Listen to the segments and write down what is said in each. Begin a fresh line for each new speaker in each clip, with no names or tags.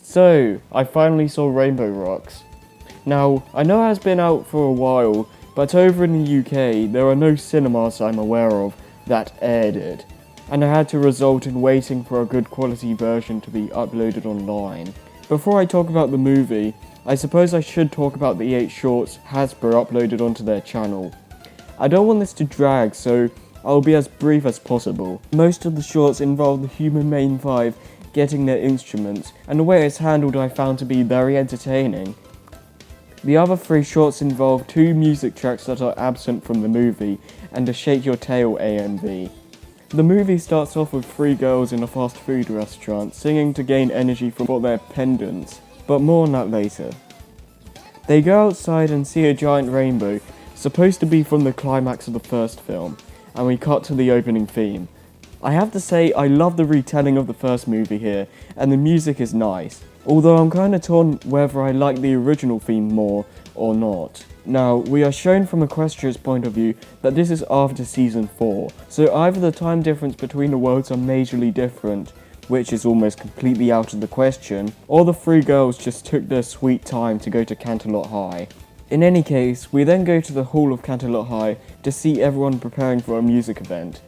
So, I finally saw Rainbow Rocks. Now, I know it has been out for a while, but over in the UK, there are no cinemas I'm aware of that aired it, and I had to result in waiting for a good quality version to be uploaded online. Before I talk about the movie, I suppose I should talk about the 8 shorts Hasbro uploaded onto their channel. I don't want this to drag, so I'll be as brief as possible. Most of the shorts involve the human main 5 getting their instruments, and the way it's handled I found to be very entertaining. The other 3 shorts involve 2 music tracks that are absent from the movie, and a Shake Your Tail AMV. The movie starts off with 3 girls in a fast food restaurant singing to gain energy for their pendants, but more on that later. They go outside and see a giant rainbow, supposed to be from the climax of the first film, and we cut to the opening theme. I have to say, I love the retelling of the first movie here, and the music is nice, although I'm kinda torn whether I like the original theme more or not. Now, we are shown from Equestria's point of view that this is after season 4, so either the time difference between the worlds are majorly different, which is almost completely out of the question, or the 3 girls just took their sweet time to go to Canterlot High. In any case, we then go to the hall of Canterlot High to see everyone preparing for a music event.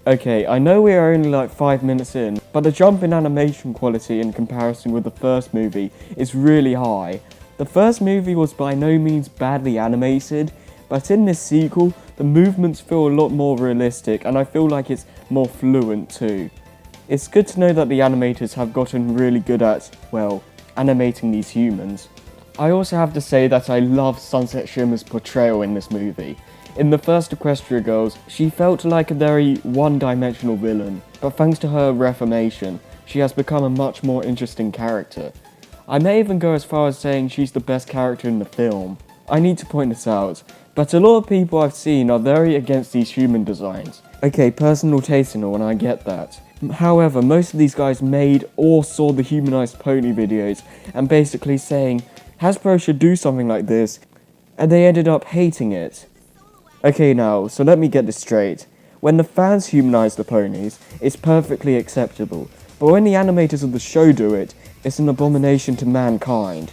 Okay, I know we are only like 5 minutes in, but the jump in animation quality in comparison with the first movie is really high. The first movie was by no means badly animated, but in this sequel, the movements feel a lot more realistic and I feel like it's more fluent too. It's good to know that the animators have gotten really good at, well, animating these humans. I also have to say that I love Sunset Shimmer's portrayal in this movie. In the first Equestria Girls, she felt like a very one-dimensional villain, but thanks to her reformation, she has become a much more interesting character. I may even go as far as saying she's the best character in the film. I need to point this out, but a lot of people I've seen are very against these human designs. Okay, personal taste and all, and I get that. However, most of these guys made or saw the humanized pony videos and basically saying, Hasbro should do something like this, and they ended up hating it. Okay now, so let me get this straight. When the fans humanize the ponies, it's perfectly acceptable, but when the animators of the show do it, it's an abomination to mankind.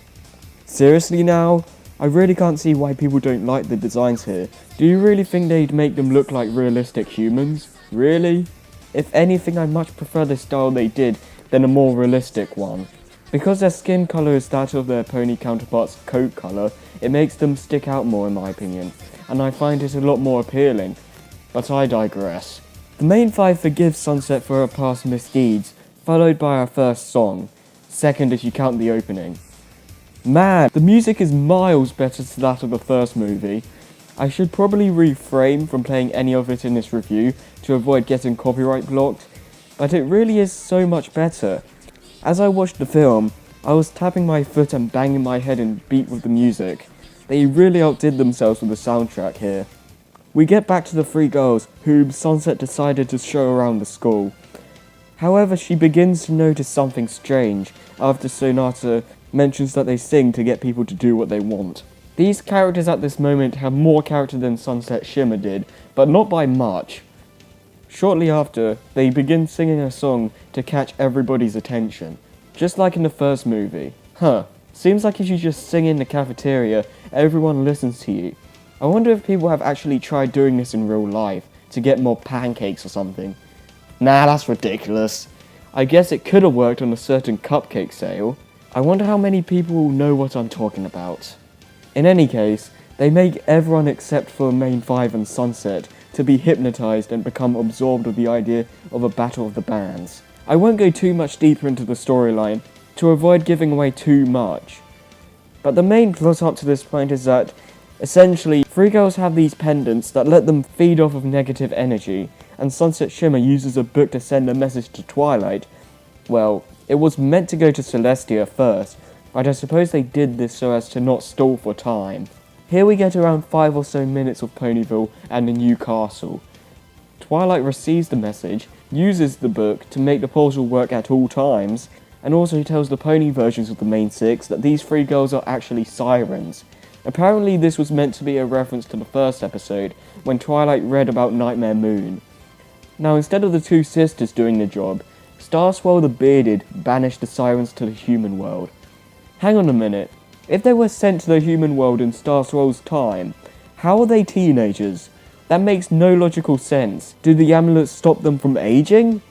Seriously now? I really can't see why people don't like the designs here. Do you really think they'd make them look like realistic humans? Really? If anything, I much prefer the style they did than a more realistic one. Because their skin colour is that of their pony counterparts' coat colour, it makes them stick out more in my opinion, and I find it a lot more appealing. But I digress. The main 5 forgive Sunset for her past misdeeds, followed by our first song, second if you count the opening. Man, the music is miles better to that of the first movie. I should probably refrain from playing any of it in this review to avoid getting copyright blocked, but it really is so much better. As I watched the film, I was tapping my foot and banging my head in beat with the music. They really outdid themselves with the soundtrack here. We get back to the 3 girls, whom Sunset decided to show around the school. However, she begins to notice something strange after Sonata mentions that they sing to get people to do what they want. These characters at this moment have more character than Sunset Shimmer did, but not by much. Shortly after, they begin singing a song to catch everybody's attention, just like in the first movie. Seems like if you just sing in the cafeteria, everyone listens to you. I wonder if people have actually tried doing this in real life, to get more pancakes or something. Nah, that's ridiculous. I guess it could have worked on a certain cupcake sale. I wonder how many people know what I'm talking about. In any case, they make everyone except for Main 5 and Sunset to be hypnotized and become absorbed with the idea of a battle of the bands. I won't go too much deeper into the storyline to avoid giving away too much, but the main plot up to this point is that essentially 3 girls have these pendants that let them feed off of negative energy, and Sunset Shimmer uses a book to send a message to Twilight. Well, it was meant to go to Celestia first, but I suppose they did this so as to not stall for time. Here we get around 5 or so minutes of Ponyville and the new castle. Twilight receives the message, uses the book to make the portal work at all times, and also tells the pony versions of the main 6 that these 3 girls are actually sirens. Apparently this was meant to be a reference to the first episode, when Twilight read about Nightmare Moon. Now instead of the 2 sisters doing the job, Starswell the Bearded banished the sirens to the human world. Hang on a minute, if they were sent to the human world in Starswell's time, how are they teenagers? That makes no logical sense. Do the amulets stop them from aging?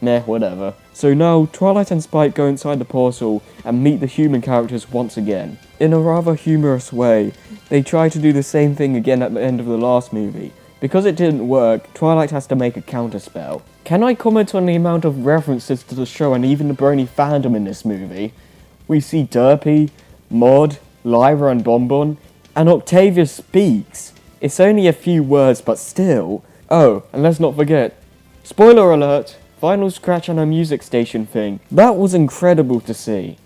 Meh, whatever. So now, Twilight and Spike go inside the portal and meet the human characters once again. In a rather humorous way, they try to do the same thing again at the end of the last movie. Because it didn't work, Twilight has to make a counterspell. Can I comment on the amount of references to the show and even the Brony fandom in this movie? We see Derpy, Maud, Lyra and Bonbon, and Octavia speaks. It's only a few words, but still. Oh, and let's not forget, spoiler alert, final scratch on a music station thing. That was incredible to see.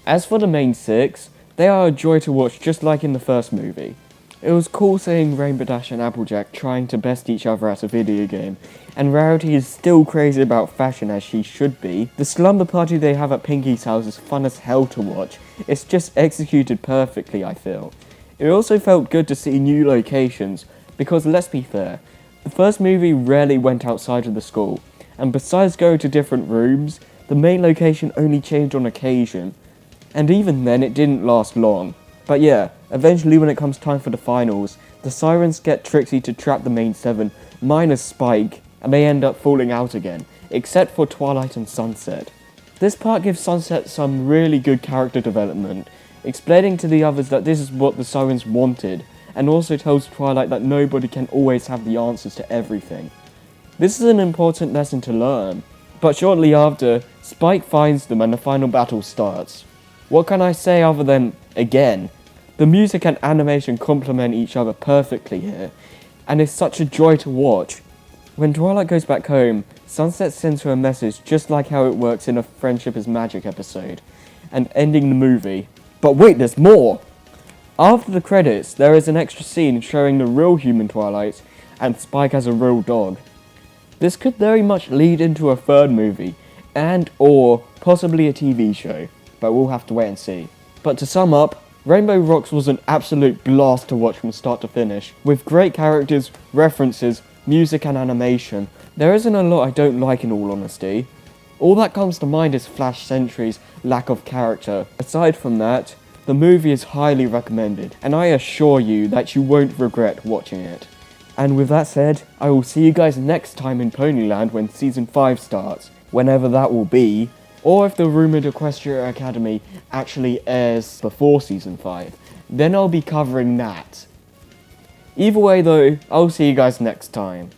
As for the main six, they are a joy to watch just like in the first movie. It was cool seeing Rainbow Dash and Applejack trying to best each other at a video game, and Rarity is still crazy about fashion as she should be. The slumber party they have at Pinky's house is fun as hell to watch. It's just executed perfectly, I feel. It also felt good to see new locations, because let's be fair, the first movie rarely went outside of the school, and besides going to different rooms, the main location only changed on occasion, and even then it didn't last long. But yeah, eventually when it comes time for the finals, the sirens get Trixie to trap the main seven, minus Spike, and they end up falling out again, except for Twilight and Sunset. This part gives Sunset some really good character development, explaining to the others that this is what the sirens wanted, and also tells Twilight that nobody can always have the answers to everything. This is an important lesson to learn, but shortly after, Spike finds them and the final battle starts. What can I say other than, again, the music and animation complement each other perfectly here, and it's such a joy to watch. When Twilight goes back home, Sunset sends her a message just like how it works in a Friendship is Magic episode, and ending the movie. But wait, there's more! After the credits, there is an extra scene showing the real human Twilight, and Spike as a real dog. This could very much lead into a third movie, and or possibly a TV show, but we'll have to wait and see. But to sum up, Rainbow Rocks was an absolute blast to watch from start to finish, with great characters, references, music and animation. There isn't a lot I don't like in all honesty. All that comes to mind is Flash Sentry's lack of character. Aside from that, the movie is highly recommended, and I assure you that you won't regret watching it. And with that said, I will see you guys next time in Ponyland when Season 5 starts, whenever that will be, or if the rumoured Equestria Academy actually airs before Season 5, then I'll be covering that. Either way though, I'll see you guys next time.